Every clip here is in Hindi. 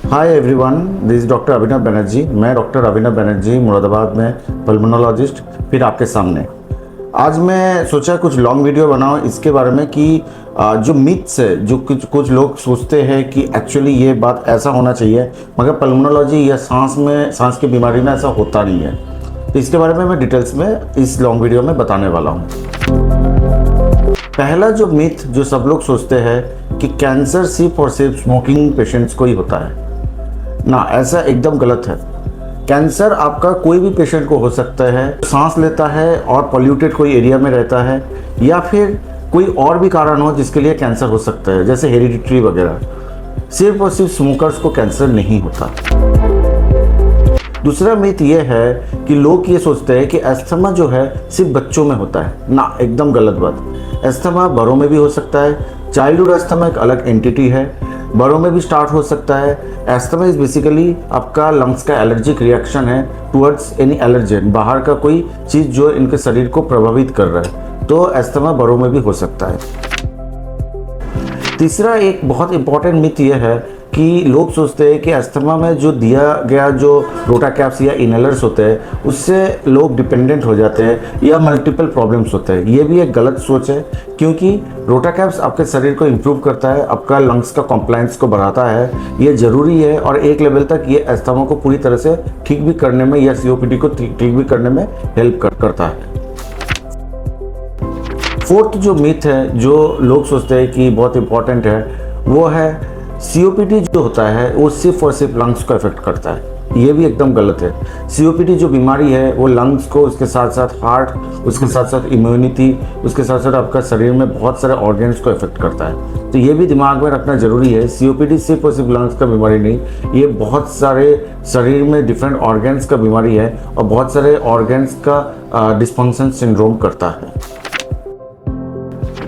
Hi everyone, this is doctor Abhinav Banerjee. मैं डॉक्टर अभिनव बनर्जी मुरादाबाद में पल्मोनोलॉजिस्ट फिर आपके सामने। आज मैं सोचा कुछ लॉन्ग वीडियो बनाऊं इसके बारे में कि जो मिथ्स है, जो कुछ लोग सोचते हैं कि एक्चुअली ये बात ऐसा होना चाहिए, मगर पल्मोनोलॉजी या सांस की बीमारी में ऐसा होता नहीं है। तो इसके बारे में मैं डिटेल्स में इस लॉन्ग वीडियो में बताने वाला हूँ। पहला जो मिथ जो सब लोग सोचते हैं कि कैंसर सिर्फ और सिर्फ स्मोकिंग पेशेंट्स को ही होता है ना, ऐसा एकदम गलत है। कैंसर आपका कोई भी पेशेंट को हो सकता है, सांस लेता है और पॉल्यूटेड कोई एरिया में रहता है, या फिर कोई और भी कारण हो जिसके लिए कैंसर हो सकता है, जैसे हेरिडिटरी वगैरह। सिर्फ और सिर्फ स्मोकर्स को कैंसर नहीं होता। दूसरा मिथ ये है कि लोग ये सोचते हैं कि अस्थमा जो है सिर्फ बच्चों में होता है ना, एकदम गलत बात। अस्थमा बड़ों में भी हो सकता है। चाइल्डहुड अस्थमा एक अलग एंटिटी है, बड़ों में भी स्टार्ट हो सकता है। एस्थमा इज बेसिकली आपका लंग्स का एलर्जिक रिएक्शन है टुवर्ड्स एनी एलर्जेन, बाहर का कोई चीज़ जो इनके शरीर को प्रभावित कर रहा है। तो एस्थमा बड़ों में भी हो सकता है। तीसरा एक बहुत इंपॉर्टेंट मिथ ये है कि लोग सोचते हैं कि अस्थमा में जो दिया गया जो रोटाकैप्स या इनहेलर्स होते हैं उससे लोग डिपेंडेंट हो जाते हैं या मल्टीपल प्रॉब्लम्स होते हैं। ये भी एक गलत सोच है, क्योंकि रोटाकैप्स आपके शरीर को इम्प्रूव करता है, आपका लंग्स का कॉम्प्लायंस को बढ़ाता है। ये ज़रूरी है और एक लेवल तक ये अस्थमा को पूरी तरह से ठीक भी करने में या COPD को ठीक भी करने में हेल्प करता है। फोर्थ जो मिथ है जो लोग सोचते हैं कि बहुत इंपॉर्टेंट है, वो है COPD जो होता है वो सिर्फ और सिर्फ लंग्स को अफेक्ट करता है। ये भी एकदम गलत है। COPD जो बीमारी है वो लंग्स को, उसके साथ साथ हार्ट, उसके साथ साथ इम्यूनिटी, उसके साथ साथ आपका शरीर में बहुत सारे ऑर्गन्स को अफेक्ट करता है। तो ये भी दिमाग में रखना जरूरी है। COPD सिर्फ और सिर्फ लंग्स का बीमारी नहीं, ये बहुत सारे शरीर में डिफरेंट ऑर्गन्स का बीमारी है और बहुत सारे ऑर्गन्स का डिस्फंक्शन सिंड्रोम करता है।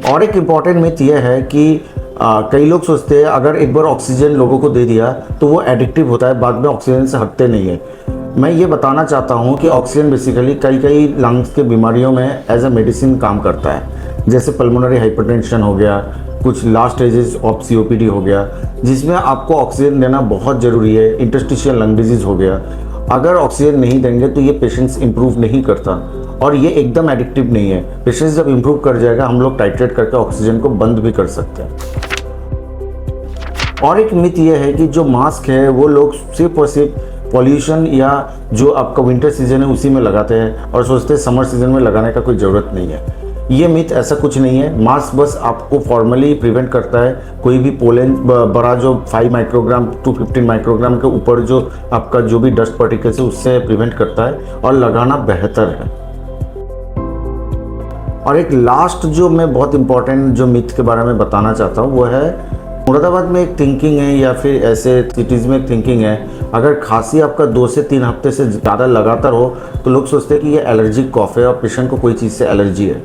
और एक इम्पॉर्टेंट मिथ ये है कि कई लोग सोचते हैं अगर एक बार ऑक्सीजन लोगों को दे दिया तो वो एडिक्टिव होता है, बाद में ऑक्सीजन से हटते नहीं है। मैं ये बताना चाहता हूँ कि ऑक्सीजन बेसिकली कई लंग्स के बीमारियों में एज अ मेडिसिन काम करता है, जैसे पल्मोनरी हाइपरटेंशन हो गया, कुछ लास्ट स्टेजेस ऑफ COPD हो गया, जिसमें आपको ऑक्सीजन देना बहुत ज़रूरी है। इंटरस्टिशियल लंग डिजीज़ हो गया, अगर ऑक्सीजन नहीं देंगे तो ये पेशेंट्स इंप्रूव नहीं करता और ये एकदम एडिक्टिव नहीं है। पेशेंट्स जब इंप्रूव कर जाएगा हम लोग टाइट्रेट करके ऑक्सीजन को बंद भी कर सकते हैं। और एक मिथ ये है कि जो मास्क है वो लोग सिर्फ और सिर्फ पॉल्यूशन या जो आपका विंटर सीजन है उसी में लगाते हैं और सोचते हैं समर सीजन में लगाने का कोई ज़रूरत नहीं है। ये मिथ ऐसा कुछ नहीं है। मास्क बस आपको फॉर्मली प्रिवेंट करता है कोई भी पोलन बड़ा जो 5 माइक्रोग्राम टू 15 माइक्रोग्राम के ऊपर जो आपका जो भी डस्ट पार्टिकल्स है उससे प्रिवेंट करता है और लगाना बेहतर है। और एक लास्ट जो मैं बहुत इंपॉर्टेंट जो मिथ के बारे में बताना चाहता हूँ वो है, मुरादाबाद में एक थिंकिंग है या फिर ऐसे सिटीज़ में एक थिंकिंग है, अगर खांसी आपका 2 से 3 हफ्ते से ज़्यादा लगातार हो तो लोग सोचते हैं कि ये एलर्जिक कॉफ है और पेशेंट को कोई चीज़ से एलर्जी है।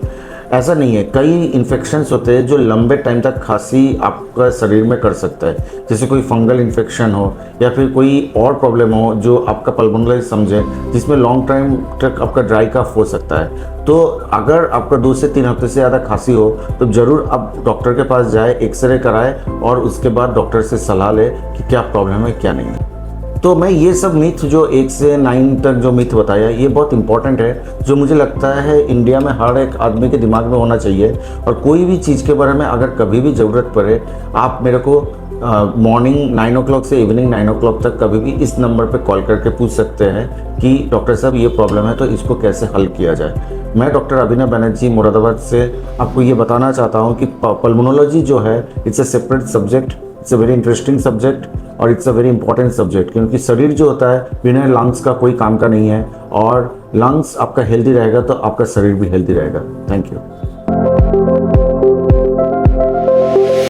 ऐसा नहीं है। कई इन्फेक्शंस होते हैं जो लंबे टाइम तक खांसी आपका शरीर में कर सकता है, जैसे कोई फंगल इन्फेक्शन हो या फिर कोई और प्रॉब्लम हो जो आपका पल्मोनरी समझे, जिसमें लॉन्ग टाइम तक आपका ड्राई कफ हो सकता है। तो अगर आपका 2 से 3 हफ्ते से ज़्यादा खांसी हो तो ज़रूर आप डॉक्टर के पास जाए, एक्सरे कराए और उसके बाद डॉक्टर से सलाह ले कि क्या प्रॉब्लम है क्या नहीं है। तो मैं ये सब मिथ जो 1 से 9 तक जो मिथ बताया ये बहुत इंपॉर्टेंट है, जो मुझे लगता है इंडिया में हर एक आदमी के दिमाग में होना चाहिए। और कोई भी चीज़ के बारे में अगर कभी भी ज़रूरत पड़े आप मेरे को मॉर्निंग 9 o'clock से इवनिंग 9 o'clock तक कभी भी इस नंबर पे कॉल करके पूछ सकते हैं कि डॉक्टर साहब ये प्रॉब्लम है तो इसको कैसे हल किया जाए। मैं डॉक्टर अभिनव बनर्जी मुरादाबाद से आपको ये बताना चाहता हूँ कि पल्मोनोलॉजी जो है it's a separate subject, it's a very interesting subject और it's a very important subject, क्योंकि शरीर जो होता है बिना लंग्स का कोई काम का नहीं है और लंग्स आपका हेल्दी रहेगा तो आपका शरीर भी हेल्दी रहेगा। Thank you.